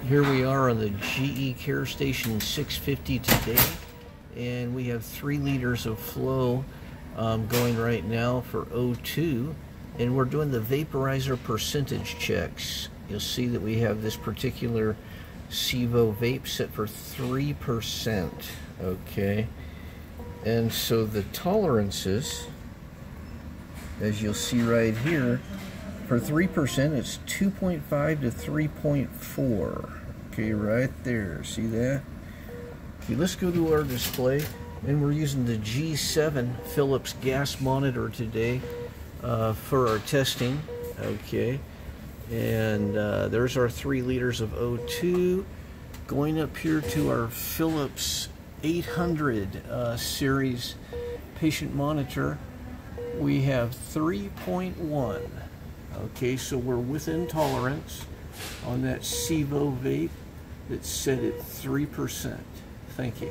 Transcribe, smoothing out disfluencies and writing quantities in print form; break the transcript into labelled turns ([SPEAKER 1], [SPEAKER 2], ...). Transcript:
[SPEAKER 1] Here we are on the GE Carestation 650 today, and we have 3 liters of flow going right now for O2, and we're doing the vaporizer percentage checks. You'll see that we have this particular Sevo vape set for 3%, okay? And so the tolerances, as you'll see right here, for 3%, it's 2.5 to 3.4. Okay, right there. See that? Okay, let's go to our display. And we're using the G7 Philips gas monitor today for our testing. Okay. And there's our 3 liters of O2. Going up here to our Philips 800 series patient monitor, we have 3.1. Okay, so we're within tolerance on that Sevo vape that's set at 3%. Thank you.